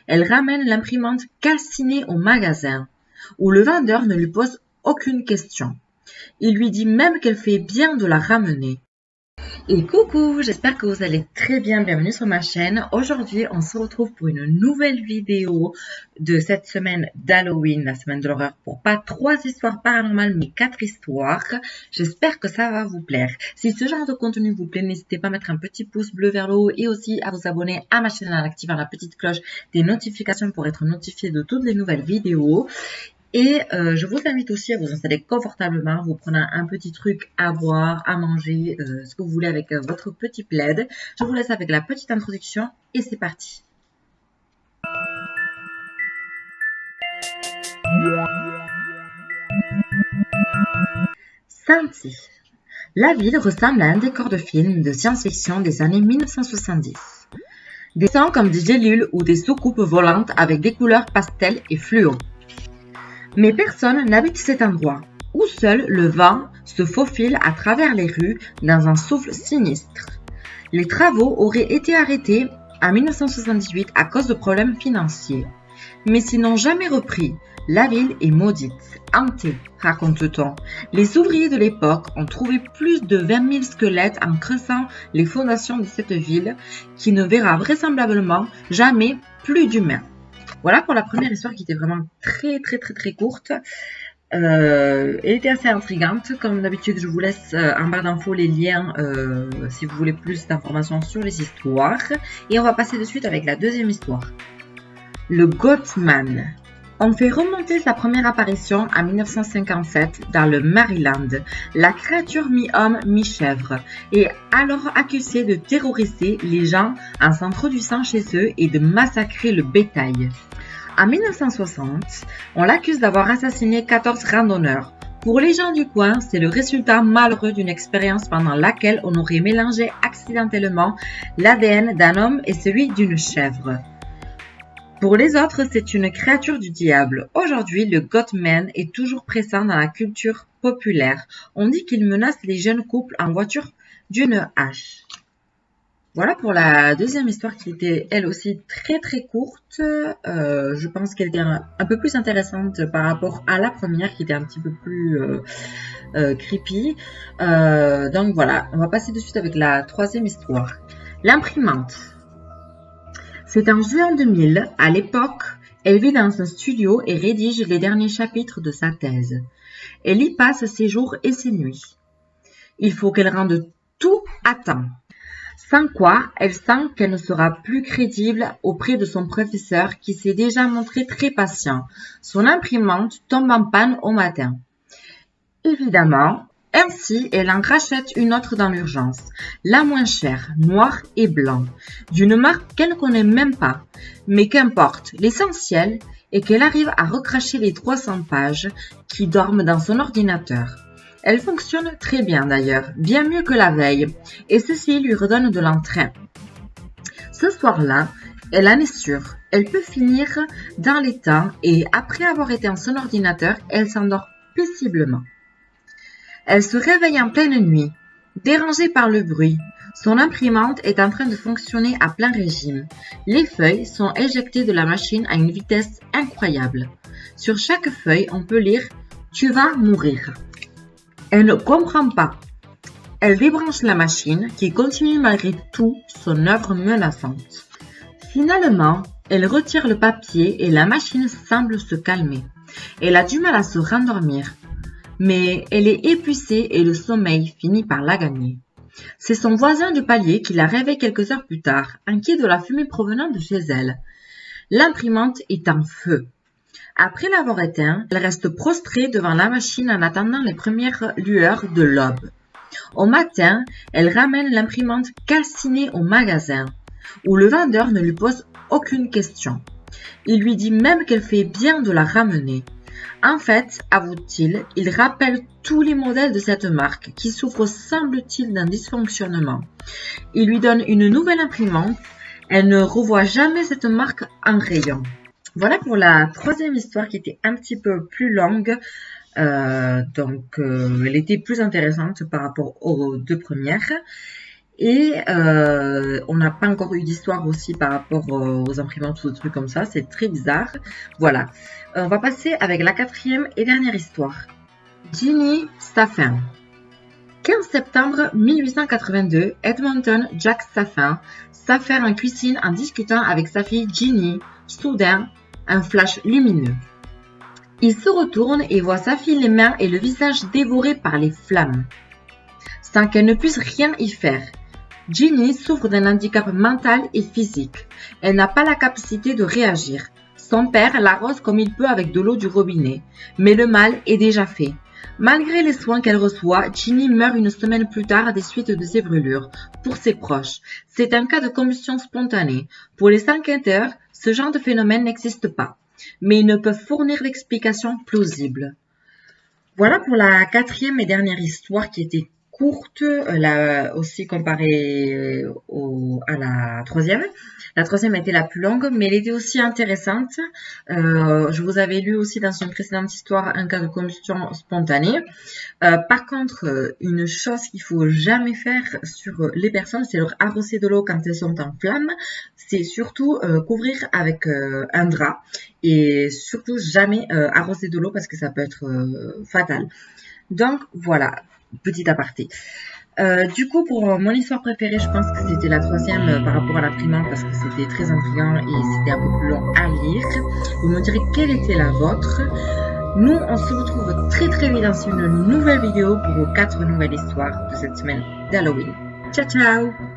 elle ramène l'imprimante calcinée au magasin, où le vendeur ne lui pose aucune question. Il lui dit même qu'elle fait bien de la ramener. Et coucou, j'espère que vous allez très bien, bienvenue sur ma chaîne. Aujourd'hui, on se retrouve pour une nouvelle vidéo de cette semaine d'Halloween, la semaine de l'horreur, pour pas 3 histoires paranormales, mais 4 histoires. J'espère que ça va vous plaire. Si ce genre de contenu vous plaît, n'hésitez pas à mettre un petit pouce bleu vers le haut et aussi à vous abonner à ma chaîne en activant la petite cloche des notifications pour être notifié de toutes les nouvelles vidéos. Et je vous invite aussi à vous installer confortablement, vous prenez un petit truc à boire, à manger, ce que vous voulez avec votre petit plaid. Je vous laisse avec la petite introduction et c'est parti. Sainty. La ville ressemble à un décor de film de science-fiction des années 1970. Des sons comme des gélules ou des soucoupes volantes avec des couleurs pastel et fluo. Mais personne n'habite cet endroit, où seul le vent se faufile à travers les rues dans un souffle sinistre. Les travaux auraient été arrêtés en 1978 à cause de problèmes financiers. Mais s'ils n'ont jamais repris, la ville est maudite, hantée, raconte-t-on. Les ouvriers de l'époque ont trouvé plus de 20 000 squelettes en creusant les fondations de cette ville, qui ne verra vraisemblablement jamais plus d'humains. Voilà pour la première histoire qui était vraiment très courte. Elle était assez intrigante. Comme d'habitude, je vous laisse en barre d'infos les liens si vous voulez plus d'informations sur les histoires. Et on va passer de suite avec la deuxième histoire. Le Gothman. On fait remonter sa première apparition en 1957 dans le Maryland. La créature mi-homme, mi-chèvre est alors accusée de terroriser les gens en s'introduisant chez eux et de massacrer le bétail. En 1960, on l'accuse d'avoir assassiné 14 randonneurs. Pour les gens du coin, c'est le résultat malheureux d'une expérience pendant laquelle on aurait mélangé accidentellement l'ADN d'un homme et celui d'une chèvre. Pour les autres, c'est une créature du diable. Aujourd'hui, le Gothman est toujours présent dans la culture populaire. On dit qu'il menace les jeunes couples en voiture d'une hache. Voilà pour la deuxième histoire qui était elle aussi très courte. Je pense qu'elle était un peu plus intéressante par rapport à la première qui était un petit peu plus creepy. Donc voilà, on va passer de suite avec la troisième histoire. L'imprimante. C'est en juin 2000, à l'époque, elle vit dans un studio et rédige les derniers chapitres de sa thèse. Elle y passe ses jours et ses nuits. Il faut qu'elle rende tout à temps. Sans quoi, elle sent qu'elle ne sera plus crédible auprès de son professeur qui s'est déjà montré très patient. Son imprimante tombe en panne au matin. Évidemment, ainsi, elle en rachète une autre dans l'urgence, la moins chère, noire et blanc, d'une marque qu'elle ne connaît même pas. Mais qu'importe, l'essentiel est qu'elle arrive à recracher les 300 pages qui dorment dans son ordinateur. Elle fonctionne très bien d'ailleurs, bien mieux que la veille, et ceci lui redonne de l'entrain. Ce soir-là, elle en est sûre, elle peut finir dans les temps et après avoir éteint son ordinateur, elle s'endort paisiblement. Elle se réveille en pleine nuit, dérangée par le bruit. Son imprimante est en train de fonctionner à plein régime. Les feuilles sont éjectées de la machine à une vitesse incroyable. Sur chaque feuille, on peut lire « Tu vas mourir ». Elle ne comprend pas. Elle débranche la machine qui continue malgré tout son œuvre menaçante. Finalement, elle retire le papier et la machine semble se calmer. Elle a du mal à se rendormir, mais elle est épuisée et le sommeil finit par la gagner. C'est son voisin du palier qui la réveille quelques heures plus tard, inquiet de la fumée provenant de chez elle. L'imprimante est en feu. Après l'avoir éteint, elle reste prostrée devant la machine en attendant les premières lueurs de l'aube. Au matin, elle ramène l'imprimante calcinée au magasin, où le vendeur ne lui pose aucune question. Il lui dit même qu'elle fait bien de la ramener. En fait, avoue-t-il, il rappelle tous les modèles de cette marque qui souffrent semble-t-il d'un dysfonctionnement. Il lui donne une nouvelle imprimante. Elle ne revoit jamais cette marque en rayon. Voilà pour la troisième histoire qui était un petit peu plus longue. Elle était plus intéressante par rapport aux deux premières. Et on n'a pas encore eu d'histoire aussi par rapport aux imprimantes ou des trucs comme ça. C'est très bizarre. Voilà. On va passer avec la quatrième et dernière histoire. Ginny Saffin. 15 septembre 1882, Edmonton, Jack Saffin s'affaire en cuisine en discutant avec sa fille Ginny. Soudain, un flash lumineux. Il se retourne et voit sa fille les mains et le visage dévorés par les flammes, sans qu'elle ne puisse rien y faire. Ginny souffre d'un handicap mental et physique. Elle n'a pas la capacité de réagir. Son père l'arrose comme il peut avec de l'eau du robinet, mais le mal est déjà fait. Malgré les soins qu'elle reçoit, Ginny meurt une semaine plus tard des suites de ses brûlures. Pour ses proches, c'est un cas de combustion spontanée. Pour les enquêteurs, ce genre de phénomène n'existe pas, mais ils ne peuvent fournir d'explications plausibles. Voilà pour la quatrième et dernière histoire qui était courte, aussi comparée à la troisième. La troisième était la plus longue, mais elle était aussi intéressante. Je vous avais lu aussi dans une précédente histoire un cas de combustion spontanée. Par contre, une chose qu'il faut jamais faire sur les personnes, c'est leur arroser de l'eau quand elles sont en flamme. C'est surtout couvrir avec un drap et surtout jamais arroser de l'eau parce que ça peut être fatal. Donc voilà, petit aparté. Du coup, pour mon histoire préférée, je pense que c'était la troisième par rapport à l'imprimante parce que c'était très intriguant et c'était un peu plus long à lire. Vous me direz quelle était la vôtre. Nous, on se retrouve très très vite dans une nouvelle vidéo pour vos 4 nouvelles histoires de cette semaine d'Halloween. Ciao ciao!